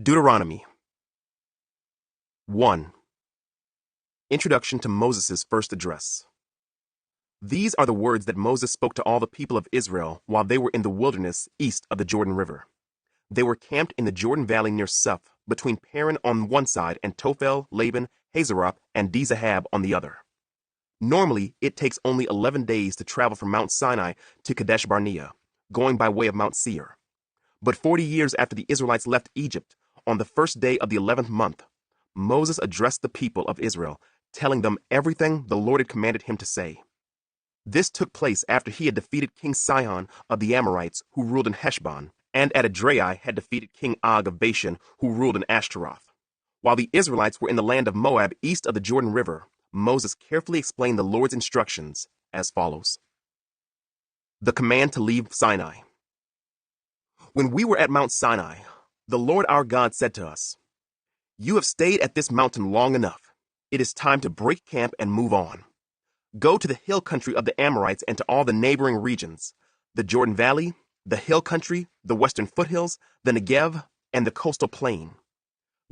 Deuteronomy 1. Introduction to Moses' first address. These are the words that Moses spoke to all the people of Israel while they were in the wilderness east of the Jordan River. They were camped in the Jordan Valley near Suph, between Paran on one side and Tophel, Laban, Hazeroth, and Dizahab on the other. Normally, it takes only 11 days to travel from Mount Sinai to Kadesh Barnea, going by way of Mount Seir. But 40 years after the Israelites left Egypt, on the first day of the 11th month, Moses addressed the people of Israel, telling them everything the Lord had commanded him to say. This took place after he had defeated King Sihon of the Amorites, who ruled in Heshbon, and at Edrei had defeated King Og of Bashan, who ruled in Ashtaroth. While the Israelites were in the land of Moab east of the Jordan River, Moses carefully explained the Lord's instructions as follows. The command to leave Sinai. When we were at Mount Sinai, the Lord our God said to us, "You have stayed at this mountain long enough. It is time to break camp and move on. Go to the hill country of the Amorites and to all the neighboring regions, the Jordan Valley, the hill country, the western foothills, the Negev, and the coastal plain.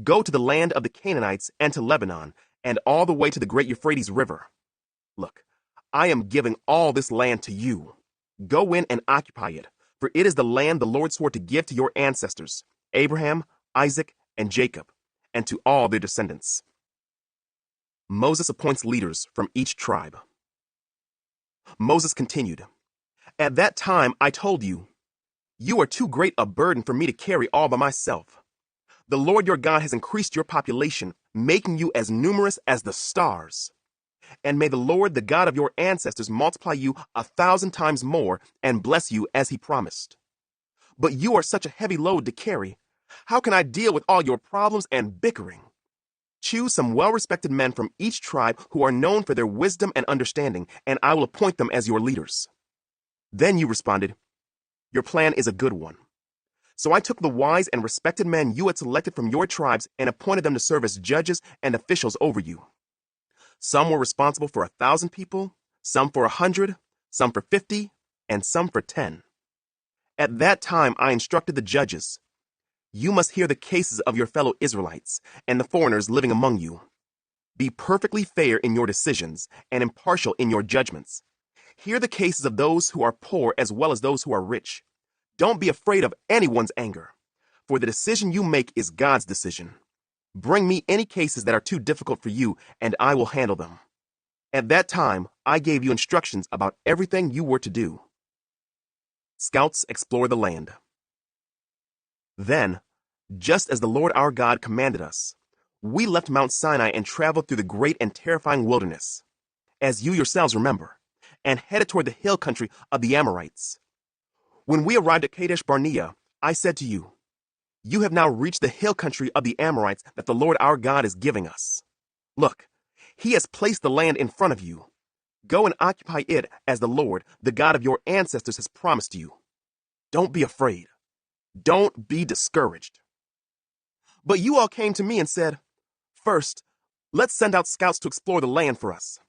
Go to the land of the Canaanites and to Lebanon, and all the way to the great Euphrates River. Look, I am giving all this land to you. Go in and occupy it, for it is the land the Lord swore to give to your ancestors, Abraham, Isaac, and Jacob, and to all their descendants." Moses appoints leaders from each tribe. Moses continued, "At that time I told you, you are too great a burden for me to carry all by myself. The Lord your God has increased your population, making you as numerous as the stars. And may the Lord, the God of your ancestors, multiply you 1,000 times more and bless you as he promised. But you are such a heavy load to carry. How can I deal with all your problems and bickering? Choose some well-respected men from each tribe who are known for their wisdom and understanding, and I will appoint them as your leaders." Then you responded, "Your plan is a good one." So I took the wise and respected men you had selected from your tribes and appointed them to serve as judges and officials over you. Some were responsible for 1,000 people, some for 100, some for 50, and some for 10. At that time I instructed the judges, "You must hear the cases of your fellow Israelites and the foreigners living among you. Be perfectly fair in your decisions and impartial in your judgments. Hear the cases of those who are poor as well as those who are rich. Don't be afraid of anyone's anger, for the decision you make is God's decision. Bring me any cases that are too difficult for you, and I will handle them." At that time, I gave you instructions about everything you were to do. Scouts explore the land. Then, just as the Lord our God commanded us, we left Mount Sinai and traveled through the great and terrifying wilderness, as you yourselves remember, and headed toward the hill country of the Amorites. When we arrived at Kadesh Barnea, I said to you, "You have now reached the hill country of the Amorites that the Lord our God is giving us. Look, he has placed the land in front of you. Go and occupy it as the Lord, the God of your ancestors, has promised you. Don't be afraid. Don't be discouraged." But you all came to me and said, "First, let's send out scouts to explore the land for us.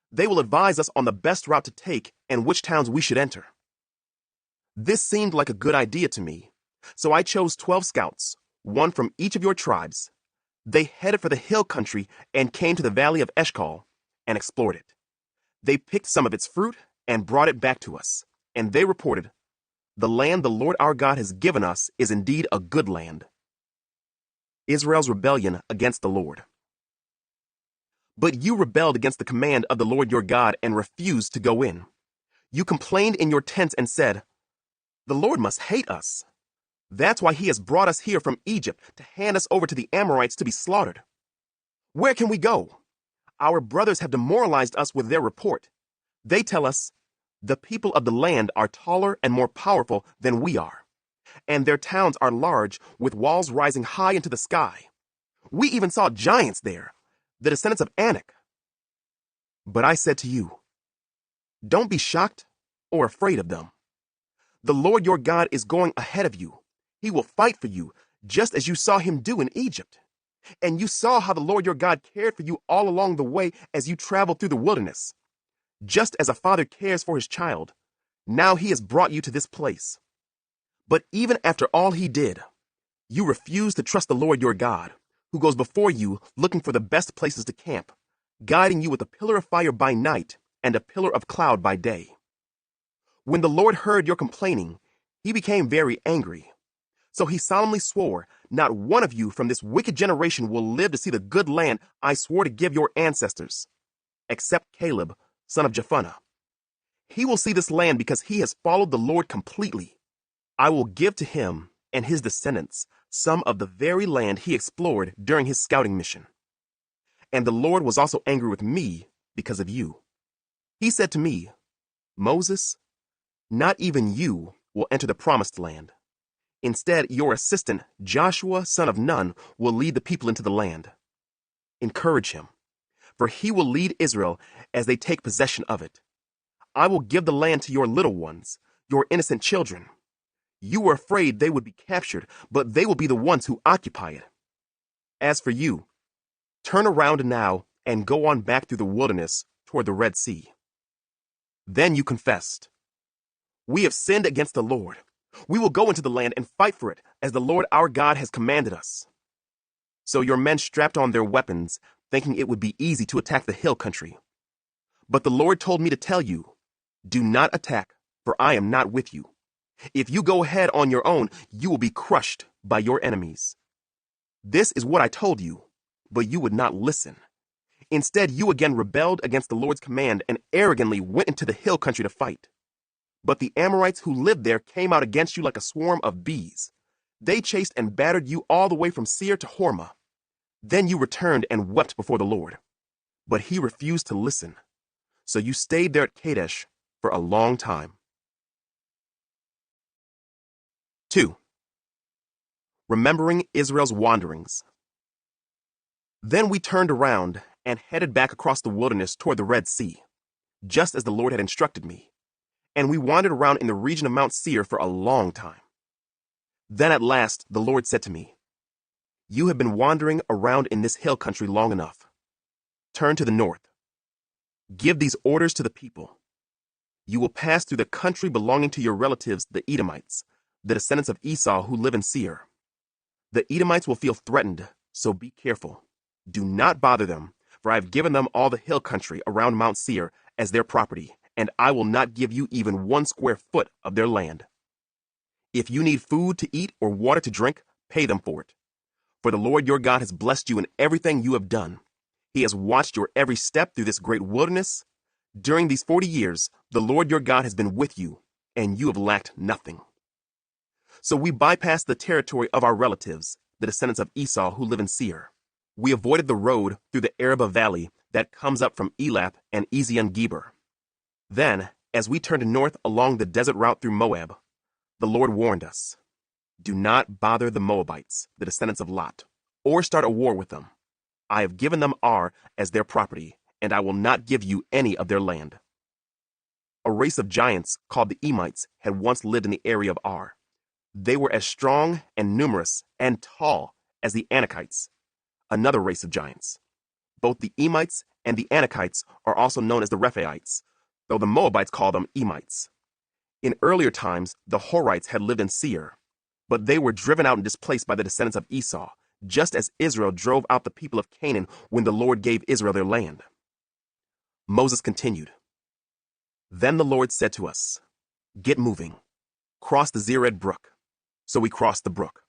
They will advise us on the best route to take and which towns we should enter." This seemed like a good idea to me, so I chose 12 scouts, one from each of your tribes. They headed for the hill country and came to the valley of Eshcol and explored it. They picked some of its fruit and brought it back to us, and they reported, "The land the Lord our God has given us is indeed a good land." Israel's rebellion against the Lord. But you rebelled against the command of the Lord your God and refused to go in. You complained in your tents and said, "The Lord must hate us. That's why he has brought us here from Egypt to hand us over to the Amorites to be slaughtered. Where can we go? Our brothers have demoralized us with their report. They tell us, the people of the land are taller and more powerful than we are, and their towns are large with walls rising high into the sky. We even saw giants there, the descendants of Anak." But I said to you, "Don't be shocked or afraid of them. The Lord your God is going ahead of you. He will fight for you, just as you saw him do in Egypt. And you saw how the Lord your God cared for you all along the way as you traveled through the wilderness. Just as a father cares for his child, now he has brought you to this place. But even after all he did, You refuse to trust the Lord your God, who goes before you looking for the best places to camp, guiding you with a pillar of fire by night and a pillar of cloud by day. When the Lord heard your complaining, he became very angry. So he solemnly swore, not one of you from this wicked generation will live to see the good land I swore to give your ancestors, except Caleb, son of Jephunneh. He will see this land because he has followed the Lord completely. I will give to him and his descendants some of the very land he explored during his scouting mission. And the Lord was also angry with me because of you. He said to me, Moses, not even you will enter the promised land. Instead, your assistant, Joshua, son of Nun, will lead the people into the land. Encourage him, for he will lead Israel as they take possession of it. I will give the land to your little ones, your innocent children. You were afraid they would be captured, but they will be the ones who occupy it. As for you, turn around now and go on back through the wilderness toward the Red Sea. Then you confessed, we have sinned against the Lord. We will go into the land and fight for it, as the Lord our God has commanded us. So your men strapped on their weapons, thinking it would be easy to attack the hill country. But the Lord told me to tell you, do not attack, for I am not with you. If you go ahead on your own, you will be crushed by your enemies. This is what I told you, but you would not listen. Instead, you again rebelled against the Lord's command and arrogantly went into the hill country to fight. But the Amorites who lived there came out against you like a swarm of bees. They chased and battered you all the way from Seir to Hormah. Then you returned and wept before the Lord. But he refused to listen. So you stayed there at Kadesh for a long time. 2. Remembering Israel's wanderings. Then we turned around and headed back across the wilderness toward the Red Sea, just as the Lord had instructed me. And we wandered around in the region of Mount Seir for a long time. Then at last the Lord said to me, you have been wandering around in this hill country long enough. Turn to the north. Give these orders to the people. You will pass through the country belonging to your relatives, the Edomites, the descendants of Esau who live in Seir. The Edomites will feel threatened, so be careful. Do not bother them, for I have given them all the hill country around Mount Seir as their property, and I will not give you even 1 square foot of their land. If you need food to eat or water to drink, pay them for it. For the Lord your God has blessed you in everything you have done. He has watched your every step through this great wilderness. During these 40 years, the Lord your God has been with you, and you have lacked nothing. So we bypassed the territory of our relatives, the descendants of Esau who live in Seir. We avoided the road through the Arabah Valley that comes up from Elath and Ezion-Geber. Then, as we turned north along the desert route through Moab, the Lord warned us, do not bother the Moabites, the descendants of Lot, or start a war with them. I have given them Ar as their property, and I will not give you any of their land. A race of giants called the Emites had once lived in the area of Ar. They were as strong and numerous and tall as the Anakites, another race of giants. Both the Emites and the Anakites are also known as the Rephaites, though the Moabites call them Emites. In earlier times, the Horites had lived in Seir, but they were driven out and displaced by the descendants of Esau, just as Israel drove out the people of Canaan when the Lord gave Israel their land. Moses continued, then the Lord said to us, get moving, cross the Zered brook. So we crossed the brook.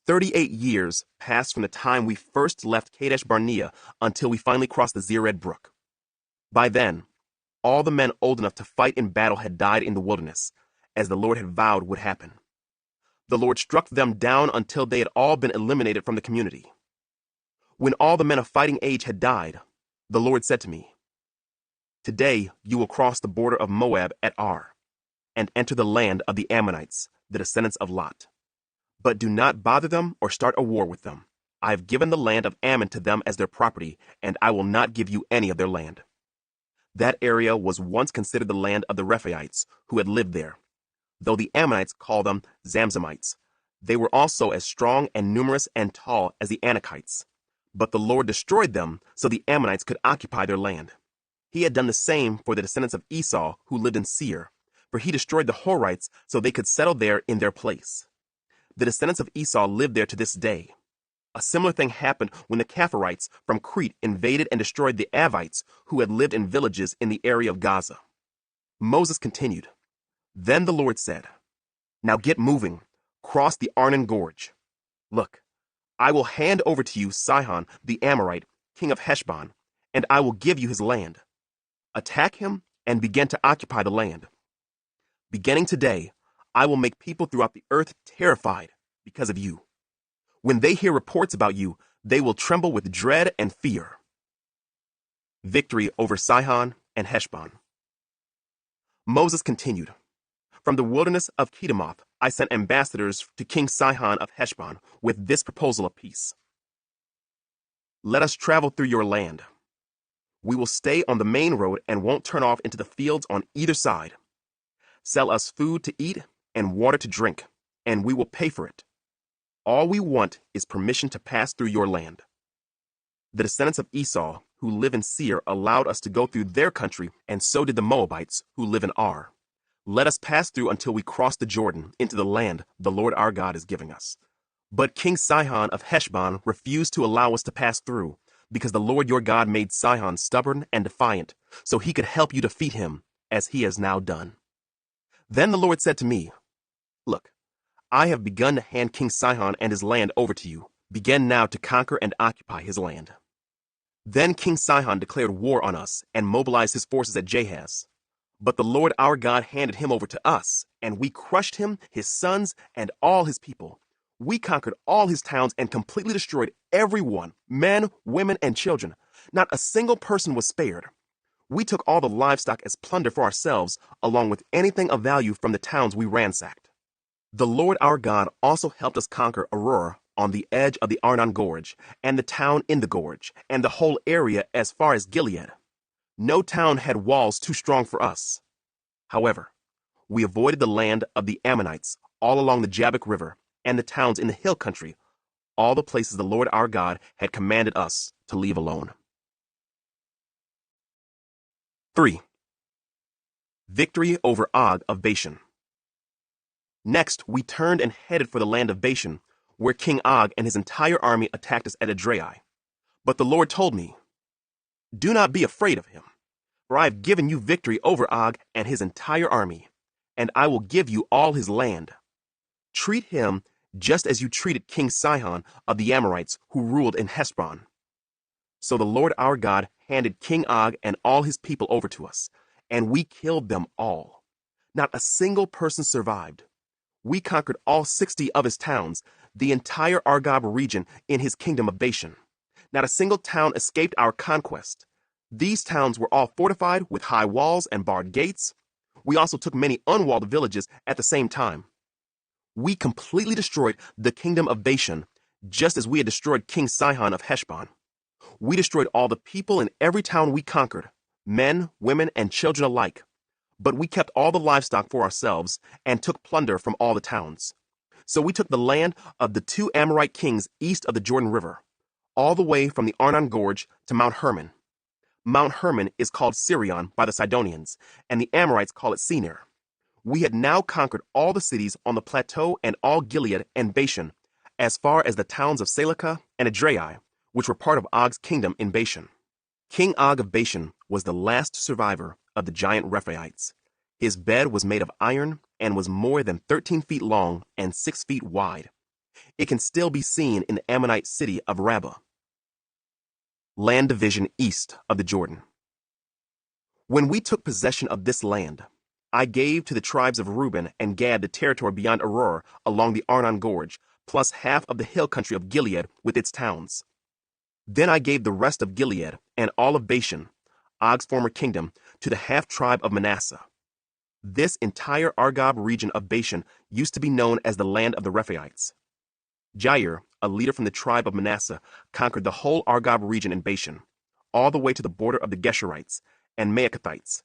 38 years passed from the time we first left Kadesh Barnea until we finally crossed the Zered brook. By then, all the men old enough to fight in battle had died in the wilderness, as the Lord had vowed would happen. The Lord struck them down until they had all been eliminated from the community. When all the men of fighting age had died, the Lord said to me, today you will cross the border of Moab at Ar, and enter the land of the Ammonites, the descendants of Lot. But do not bother them or start a war with them. I have given the land of Ammon to them as their property, and I will not give you any of their land. That area was once considered the land of the Rephaites who had lived there, though the Ammonites call them Zamzamites. They were also as strong and numerous and tall as the Anakites. But the Lord destroyed them so the Ammonites could occupy their land. He had done the same for the descendants of Esau who lived in Seir, for he destroyed the Horites so they could settle there in their place. The descendants of Esau live there to this day. A similar thing happened when the Kaphirites from Crete invaded and destroyed the Avites who had lived in villages in the area of Gaza. Moses continued, "Then the Lord said, 'Now get moving, cross the Arnon Gorge. Look, I will hand over to you Sihon the Amorite, king of Heshbon, and I will give you his land. Attack him and begin to occupy the land. Beginning today, I will make people throughout the earth terrified because of you. When they hear reports about you, they will tremble with dread and fear.'" Victory over Sihon and Heshbon. Moses continued, "From the wilderness of Kedemoth, I sent ambassadors to King Sihon of Heshbon with this proposal of peace. 'Let us travel through your land. We will stay on the main road and won't turn off into the fields on either side. Sell us food to eat and water to drink, and we will pay for it. All we want is permission to pass through your land.' The descendants of Esau, who live in Seir, allowed us to go through their country, and so did the Moabites, who live in Ar. Let us pass through until we cross the Jordan into the land the Lord our God is giving us. But King Sihon of Heshbon refused to allow us to pass through, because the Lord your God made Sihon stubborn and defiant, so he could help you defeat him, as he has now done. Then the Lord said to me, 'Look, I have begun to hand King Sihon and his land over to you. Begin now to conquer and occupy his land.' Then King Sihon declared war on us and mobilized his forces at Jahaz. But the Lord our God handed him over to us, and we crushed him, his sons, and all his people. We conquered all his towns and completely destroyed everyone, men, women, and children. Not a single person was spared. We took all the livestock as plunder for ourselves, along with anything of value from the towns we ransacked. The Lord our God also helped us conquer Aurora on the edge of the Arnon Gorge, and the town in the gorge, and the whole area as far as Gilead. No town had walls too strong for us. However, we avoided the land of the Ammonites all along the Jabbok River and the towns in the hill country, all the places the Lord our God had commanded us to leave alone." 3. Victory over Og of Bashan. Next, we turned and headed for the land of Bashan, where King Og and his entire army attacked us at Edrei. But the Lord told me, "Do not be afraid of him, for I have given you victory over Og and his entire army, and I will give you all his land. Treat him just as you treated King Sihon of the Amorites who ruled in Heshbon." So the Lord our God handed King Og and all his people over to us, and we killed them all. Not a single person survived. We conquered all 60 of his towns, the entire Argob region in his kingdom of Bashan. Not a single town escaped our conquest. These towns were all fortified with high walls and barred gates. We also took many unwalled villages at the same time. We completely destroyed the kingdom of Bashan, just as we had destroyed King Sihon of Heshbon. We destroyed all the people in every town we conquered, men, women, and children alike. But we kept all the livestock for ourselves and took plunder from all the towns. So we took the land of the 2 Amorite kings east of the Jordan River, all the way from the Arnon Gorge to Mount Hermon. Mount Hermon is called Sirion by the Sidonians, and the Amorites call it Senir. We had now conquered all the cities on the plateau and all Gilead and Bashan, as far as the towns of Salecah and Edrei, which were part of Og's kingdom in Bashan. King Og of Bashan was the last survivor of the giant Rephaites. His bed was made of iron and was more than 13 feet long and 6 feet wide. It can still be seen in the Ammonite city of Rabbah. Land division east of the Jordan. When we took possession of this land, I gave to the tribes of Reuben and Gad the territory beyond Aurora along the Arnon Gorge, plus half of the hill country of Gilead with its towns. Then I gave the rest of Gilead and all of Bashan, Og's former kingdom, to the half-tribe of Manasseh. This entire Argob region of Bashan used to be known as the land of the Rephaites. Jair, a leader from the tribe of Manasseh, conquered the whole Argob region in Bashan, all the way to the border of the Geshurites and Maacathites.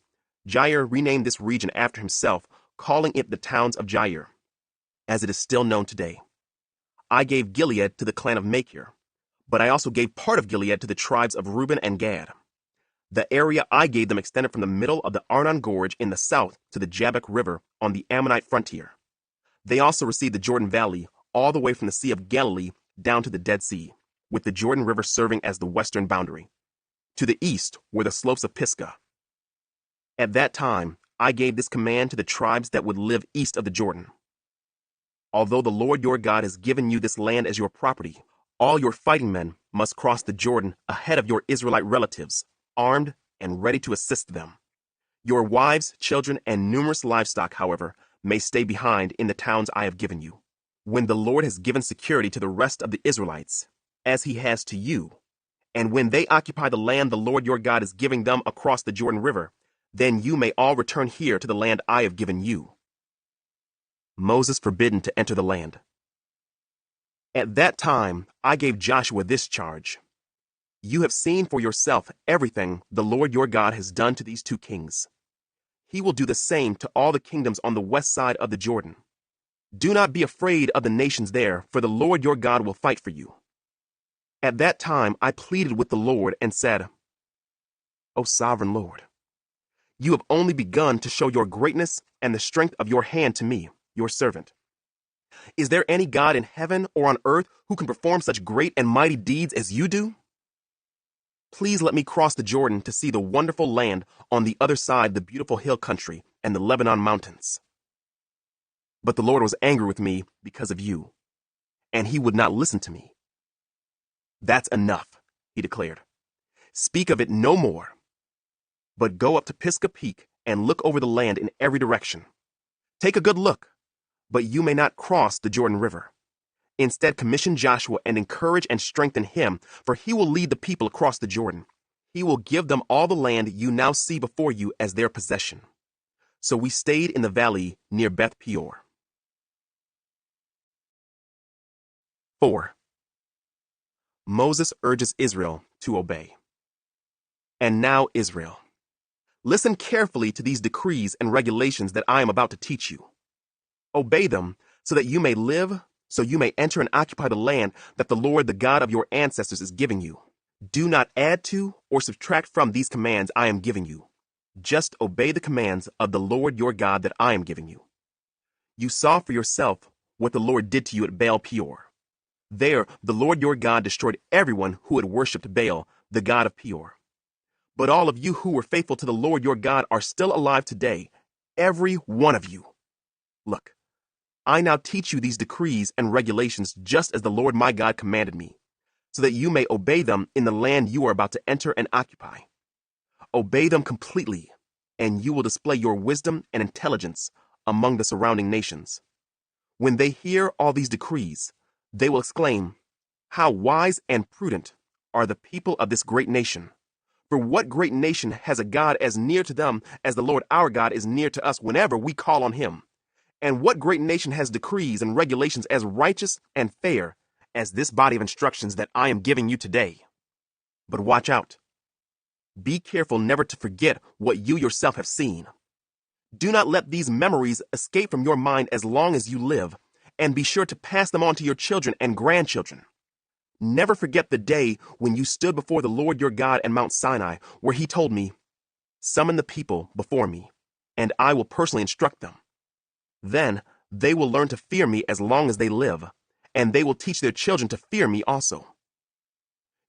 Jair renamed this region after himself, calling it the towns of Jair, as it is still known today. I gave Gilead to the clan of Machir, but I also gave part of Gilead to the tribes of Reuben and Gad. The area I gave them extended from the middle of the Arnon Gorge in the south to the Jabbok River on the Ammonite frontier. They also received the Jordan Valley, all the way from the Sea of Galilee down to the Dead Sea, with the Jordan River serving as the western boundary. To the east were the slopes of Pisgah. At that time, I gave this command to the tribes that would live east of the Jordan. Although the Lord your God has given you this land as your property, all your fighting men must cross the Jordan ahead of your Israelite relatives, armed and ready to assist them. Your wives, children, and numerous livestock, however, may stay behind in the towns I have given you. When the Lord has given security to the rest of the Israelites, as he has to you, and when they occupy the land the Lord your God is giving them across the Jordan River, then you may all return here to the land I have given you. Moses forbidden to enter the land. At that time, I gave Joshua this charge. You have seen for yourself everything the Lord your God has done to these two kings. He will do the same to all the kingdoms on the west side of the Jordan. Do not be afraid of the nations there, for the Lord your God will fight for you. At that time, I pleaded with the Lord and said, O sovereign Lord, you have only begun to show your greatness and the strength of your hand to me, your servant. Is there any God in heaven or on earth who can perform such great and mighty deeds as you do? Please let me cross the Jordan to see the wonderful land on the other side, the beautiful hill country and the Lebanon mountains. But the Lord was angry with me because of you, and he would not listen to me. That's enough, he declared. Speak of it no more. But go up to Pisgah Peak and look over the land in every direction. Take a good look, but you may not cross the Jordan River. Instead, commission Joshua and encourage and strengthen him, for he will lead the people across the Jordan. He will give them all the land you now see before you as their possession. So we stayed in the valley near Beth Peor. 4. Moses urges Israel to obey. And now, Israel, listen carefully to these decrees and regulations that I am about to teach you. Obey them so that you may live, so you may enter and occupy the land that the Lord, the God of your ancestors, is giving you. Do not add to or subtract from these commands I am giving you. Just obey the commands of the Lord your God that I am giving you. You saw for yourself what the Lord did to you at Baal Peor. There, the Lord your God destroyed everyone who had worshipped Baal, the god of Peor. But all of you who were faithful to the Lord your God are still alive today, every one of you. Look, I now teach you these decrees and regulations just as the Lord my God commanded me, so that you may obey them in the land you are about to enter and occupy. Obey them completely, and you will display your wisdom and intelligence among the surrounding nations. When they hear all these decrees, they will exclaim, "How wise and prudent are the people of this great nation! For what great nation has a God as near to them as the Lord our God is near to us whenever we call on him? And what great nation has decrees and regulations as righteous and fair as this body of instructions that I am giving you today?" But watch out. Be careful never to forget what you yourself have seen. Do not let these memories escape from your mind as long as you live, and be sure to pass them on to your children and grandchildren. Never forget the day when you stood before the Lord your God at Mount Sinai, where he told me, "Summon the people before me, and I will personally instruct them. Then they will learn to fear me as long as they live, and they will teach their children to fear me also."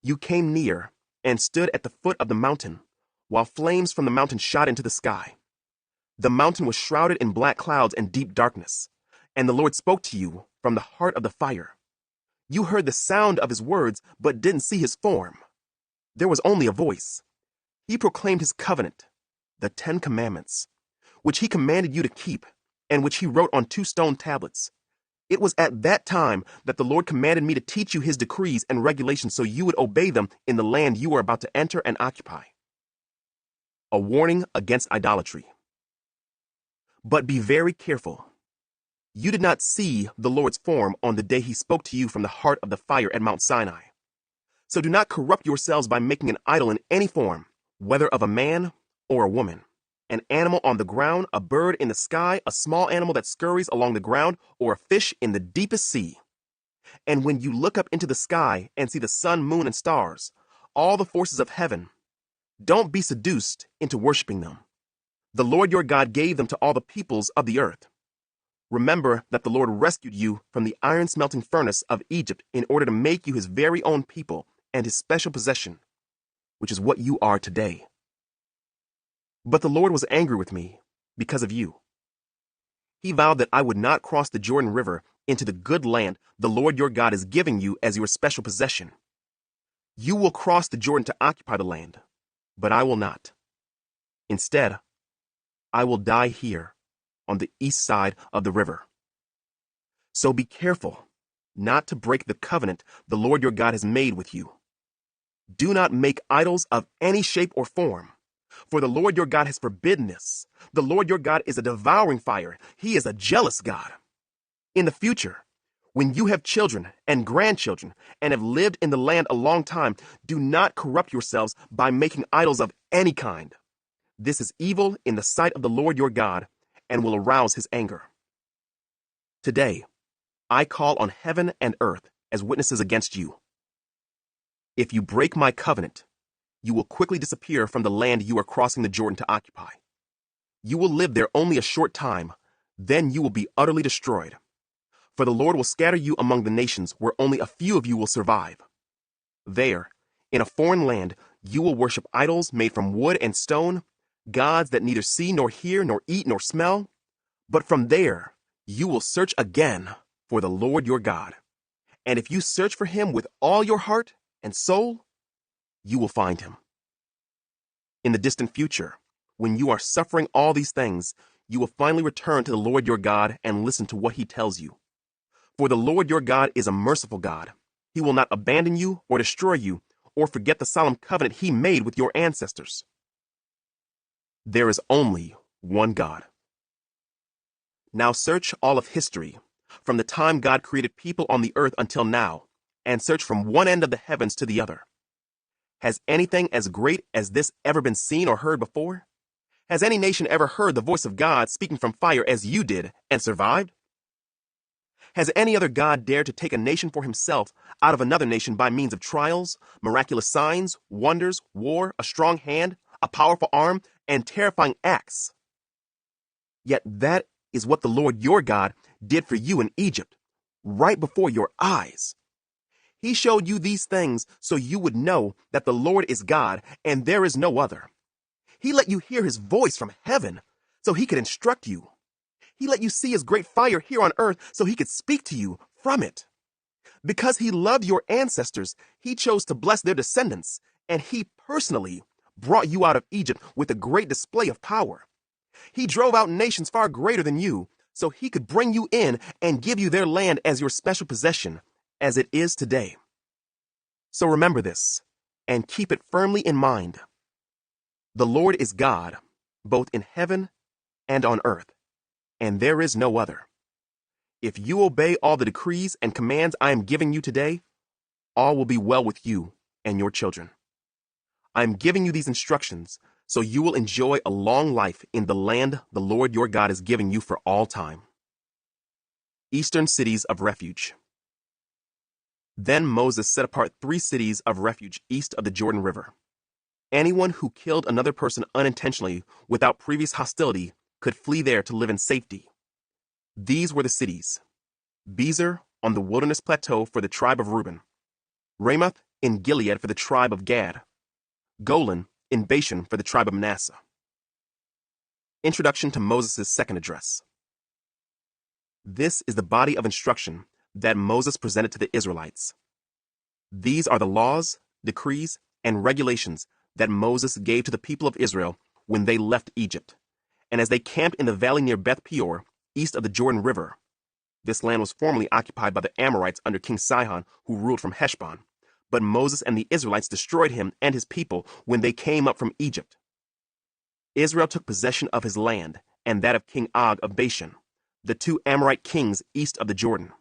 You came near and stood at the foot of the mountain, while flames from the mountain shot into the sky. The mountain was shrouded in black clouds and deep darkness, and the Lord spoke to you from the heart of the fire. You heard the sound of his words, but didn't see his form. There was only a voice. He proclaimed his covenant, the 10 Commandments, which he commanded you to keep, and which he wrote on 2 stone tablets. It was at that time that the Lord commanded me to teach you his decrees and regulations so you would obey them in the land you are about to enter and occupy. A warning against idolatry. But be very careful. You did not see the Lord's form on the day he spoke to you from the heart of the fire at Mount Sinai. So do not corrupt yourselves by making an idol in any form, whether of a man or a woman, an animal on the ground, a bird in the sky, a small animal that scurries along the ground, or a fish in the deepest sea. And when you look up into the sky and see the sun, moon, and stars, all the forces of heaven, don't be seduced into worshiping them. The Lord your God gave them to all the peoples of the earth. Remember that the Lord rescued you from the iron-smelting furnace of Egypt in order to make you his very own people and his special possession, which is what you are today. But the Lord was angry with me because of you. He vowed that I would not cross the Jordan River into the good land the Lord your God is giving you as your special possession. You will cross the Jordan to occupy the land, but I will not. Instead, I will die here on the east side of the river. So be careful not to break the covenant the Lord your God has made with you. Do not make idols of any shape or form, for the Lord your God has forbidden this. The Lord your God is a devouring fire. He is a jealous God. In the future, when you have children and grandchildren and have lived in the land a long time, do not corrupt yourselves by making idols of any kind. This is evil in the sight of the Lord your God and will arouse his anger. Today, I call on heaven and earth as witnesses against you. If you break my covenant, you will quickly disappear from the land you are crossing the Jordan to occupy. You will live there only a short time, then you will be utterly destroyed. For the Lord will scatter you among the nations where only a few of you will survive. There, in a foreign land, you will worship idols made from wood and stone, gods that neither see nor hear nor eat nor smell. But from there, you will search again for the Lord your God. And if you search for him with all your heart and soul, you will find him. In the distant future, when you are suffering all these things, you will finally return to the Lord your God and listen to what he tells you. For the Lord your God is a merciful God. He will not abandon you or destroy you or forget the solemn covenant he made with your ancestors. There is only one God. Now search all of history, from the time God created people on the earth until now, and search from one end of the heavens to the other. Has anything as great as this ever been seen or heard before? Has any nation ever heard the voice of God speaking from fire as you did and survived? Has any other God dared to take a nation for himself out of another nation by means of trials, miraculous signs, wonders, war, a strong hand, a powerful arm, and terrifying acts? Yet that is what the Lord your God did for you in Egypt, right before your eyes. He showed you these things so you would know that the Lord is God and there is no other. He let you hear his voice from heaven so he could instruct you. He let you see his great fire here on earth so he could speak to you from it. Because he loved your ancestors, he chose to bless their descendants, and he personally brought you out of Egypt with a great display of power. He drove out nations far greater than you, so he could bring you in and give you their land as your special possession, as it is today. So remember this, and keep it firmly in mind. The Lord is God, both in heaven and on earth, and there is no other. If you obey all the decrees and commands I am giving you today, all will be well with you and your children. I am giving you these instructions so you will enjoy a long life in the land the Lord your God is giving you for all time. Eastern cities of refuge. Then Moses set apart 3 cities of refuge east of the Jordan River. Anyone who killed another person unintentionally without previous hostility could flee there to live in safety. These were the cities: Bezer on the wilderness plateau for the tribe of Reuben, Ramoth in Gilead for the tribe of Gad, Golan in Bashan for the tribe of Manasseh. Introduction to Moses' second address. This is the body of instruction that Moses presented to the Israelites. These are the laws, decrees, and regulations that Moses gave to the people of Israel when they left Egypt, and as they camped in the valley near Beth Peor, east of the Jordan River. This land was formerly occupied by the Amorites under King Sihon, who ruled from Heshbon. But Moses and the Israelites destroyed him and his people when they came up from Egypt. Israel took possession of his land and that of King Og of Bashan, the 2 Amorite kings east of the Jordan.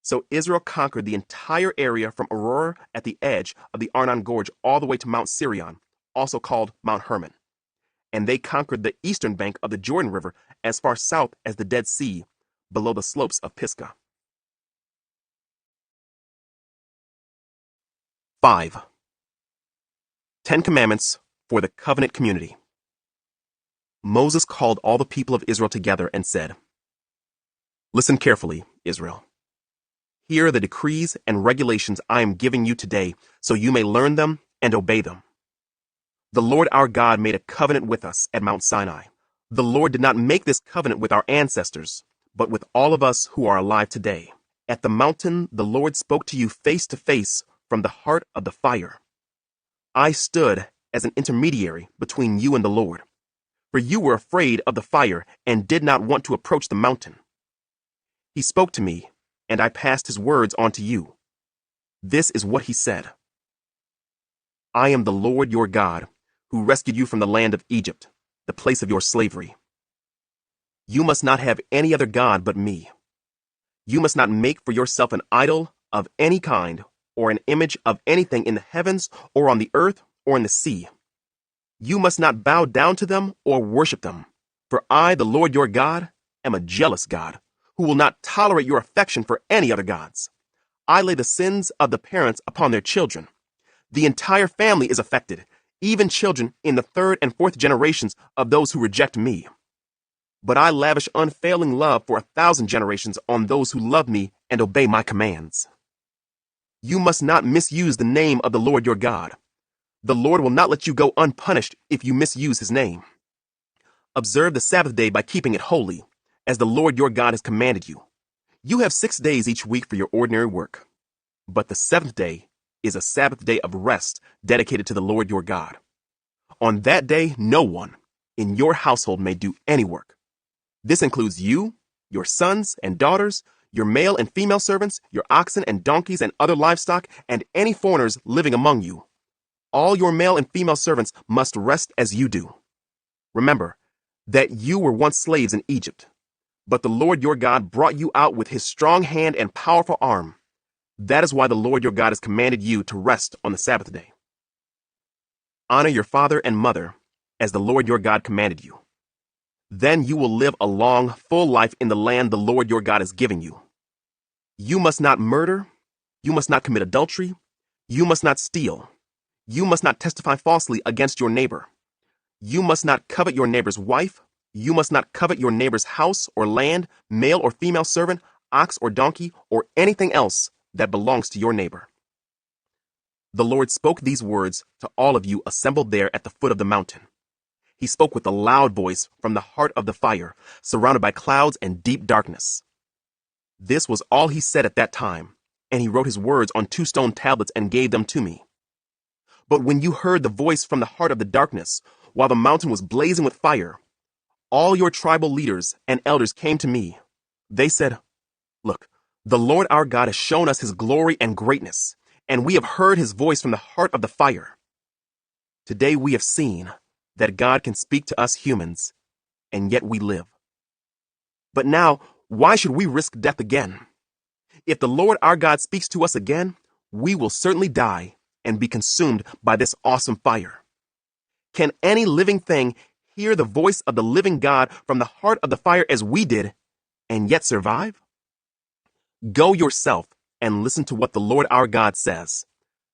So Israel conquered the entire area from Aroer at the edge of the Arnon Gorge all the way to Mount Sirion, also called Mount Hermon. And they conquered the eastern bank of the Jordan River as far south as the Dead Sea, below the slopes of Pisgah. 5. 10 Commandments for the Covenant Community. Moses called all the people of Israel together and said, Listen carefully, Israel. Here are the decrees and regulations I am giving you today, so you may learn them and obey them. The Lord our God made a covenant with us at Mount Sinai. The Lord did not make this covenant with our ancestors, but with all of us who are alive today. At the mountain, the Lord spoke to you face to face from the heart of the fire. I stood as an intermediary between you and the Lord, for you were afraid of the fire and did not want to approach the mountain. He spoke to me, and I passed his words on to you. This is what he said. I am the Lord your God, who rescued you from the land of Egypt, the place of your slavery. You must not have any other god but me. You must not make for yourself an idol of any kind or an image of anything in the heavens or on the earth or in the sea. You must not bow down to them or worship them, for I, the Lord your God, am a jealous God, who will not tolerate your affection for any other gods. I lay the sins of the parents upon their children. The entire family is affected, even children in the third and fourth generations of those who reject me. But I lavish unfailing love for 1,000 generations on those who love me and obey my commands. You must not misuse the name of the Lord your God. The Lord will not let you go unpunished if you misuse his name. Observe the Sabbath day by keeping it holy, as the Lord your God has commanded you. You have 6 days each week for your ordinary work, but the seventh day is a Sabbath day of rest dedicated to the Lord your God. On that day, no one in your household may do any work. This includes you, your sons and daughters, your male and female servants, your oxen and donkeys and other livestock, and any foreigners living among you. All your male and female servants must rest as you do. Remember that you were once slaves in Egypt, but the Lord your God brought you out with his strong hand and powerful arm. That is why the Lord your God has commanded you to rest on the Sabbath day. Honor your father and mother as the Lord your God commanded you. Then you will live a long, full life in the land the Lord your God is giving you. You must not murder. You must not commit adultery. You must not steal. You must not testify falsely against your neighbor. You must not covet your neighbor's wife. You must not covet your neighbor's house or land, male or female servant, ox or donkey, or anything else that belongs to your neighbor. The Lord spoke these words to all of you assembled there at the foot of the mountain. He spoke with a loud voice from the heart of the fire, surrounded by clouds and deep darkness. This was all he said at that time, and he wrote his words on 2 stone tablets and gave them to me. But when you heard the voice from the heart of the darkness, while the mountain was blazing with fire, all your tribal leaders and elders came to me. They said, "Look, the Lord our God has shown us his glory and greatness, and we have heard his voice from the heart of the fire. Today we have seen that God can speak to us humans, and yet we live. But now, why should we risk death again? If the Lord our God speaks to us again, we will certainly die and be consumed by this awesome fire. Can any living thing hear the voice of the living God from the heart of the fire as we did, and yet survive? Go yourself and listen to what the Lord our God says.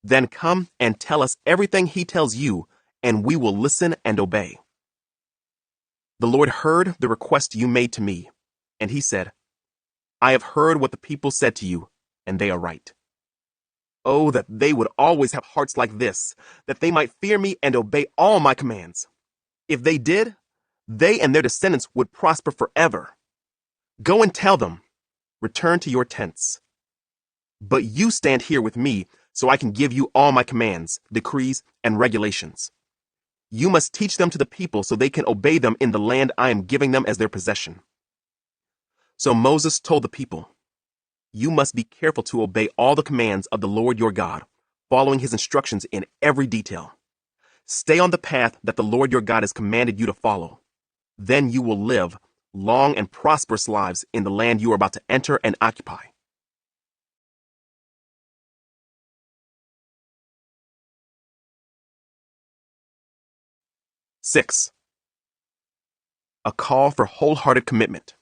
Then come and tell us everything he tells you, and we will listen and obey." The Lord heard the request you made to me, and he said, "I have heard what the people said to you, and they are right. Oh, that they would always have hearts like this, that they might fear me and obey all my commands. If they did, they and their descendants would prosper forever. Go and tell them, return to your tents. But you stand here with me so I can give you all my commands, decrees, and regulations. You must teach them to the people so they can obey them in the land I am giving them as their possession." So Moses told the people, "You must be careful to obey all the commands of the Lord your God, following his instructions in every detail. Stay on the path that the Lord your God has commanded you to follow. Then you will live long and prosperous lives in the land you are about to enter and occupy." Six, a call for wholehearted commitment.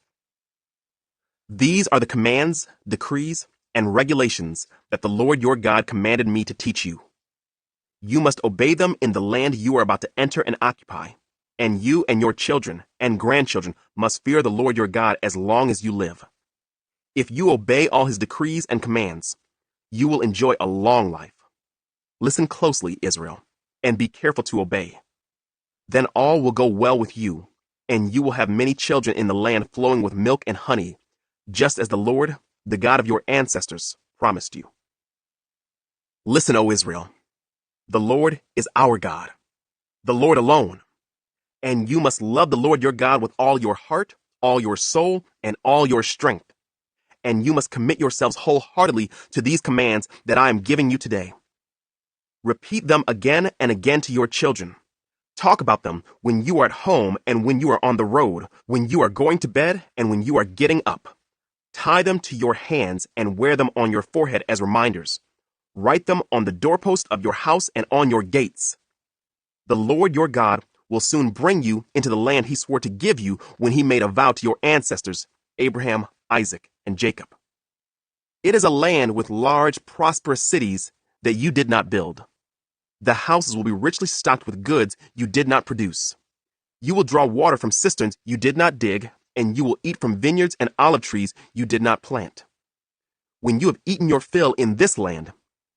These are the commands, decrees, and regulations that the Lord your God commanded me to teach you. You must obey them in the land you are about to enter and occupy, and you and your children and grandchildren must fear the Lord your God as long as you live. If you obey all his decrees and commands, you will enjoy a long life. Listen closely, Israel, and be careful to obey. Then all will go well with you, and you will have many children in the land flowing with milk and honey, just as the Lord, the God of your ancestors, promised you. Listen, O Israel. The Lord is our God, the Lord alone. And you must love the Lord your God with all your heart, all your soul, and all your strength. And you must commit yourselves wholeheartedly to these commands that I am giving you today. Repeat them again and again to your children. Talk about them when you are at home and when you are on the road, when you are going to bed and when you are getting up. Tie them to your hands and wear them on your forehead as reminders. Write them on the doorpost of your house and on your gates. The Lord your God will soon bring you into the land he swore to give you when he made a vow to your ancestors, Abraham, Isaac, and Jacob. It is a land with large, prosperous cities that you did not build. The houses will be richly stocked with goods you did not produce. You will draw water from cisterns you did not dig, and you will eat from vineyards and olive trees you did not plant. When you have eaten your fill in this land,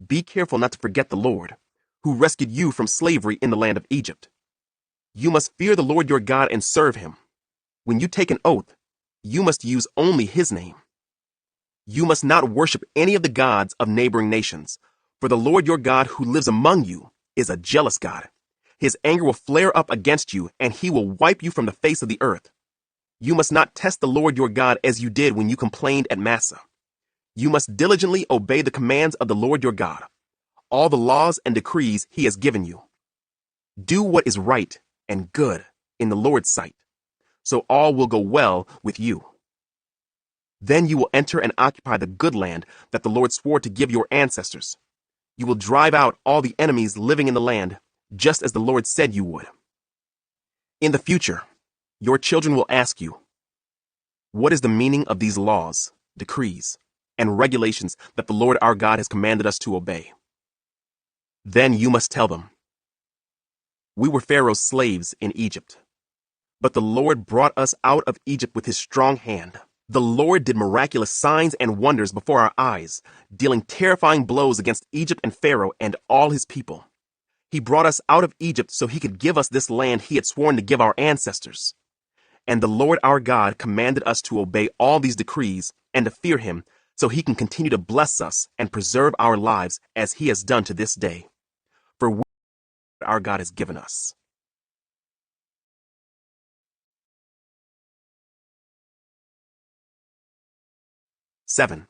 be careful not to forget the Lord, who rescued you from slavery in the land of Egypt. You must fear the Lord your God and serve him. When you take an oath, you must use only his name. You must not worship any of the gods of neighboring nations, for the Lord your God who lives among you is a jealous God. His anger will flare up against you, and he will wipe you from the face of the earth. You must not test the Lord your God as you did when you complained at Massah. You must diligently obey the commands of the Lord your God, all the laws and decrees he has given you. Do what is right and good in the Lord's sight, so all will go well with you. Then you will enter and occupy the good land that the Lord swore to give your ancestors. You will drive out all the enemies living in the land, just as the Lord said you would. In the future, your children will ask you, what is the meaning of these laws, decrees, and regulations that the Lord our God has commanded us to obey? Then you must tell them, we were Pharaoh's slaves in Egypt, but the Lord brought us out of Egypt with his strong hand. The Lord did miraculous signs and wonders before our eyes, dealing terrifying blows against Egypt and Pharaoh and all his people. He brought us out of Egypt so he could give us this land he had sworn to give our ancestors. And the Lord our God commanded us to obey all these decrees and to fear him so he can continue to bless us and preserve our lives as he has done to this day. For we our God has given us. 7.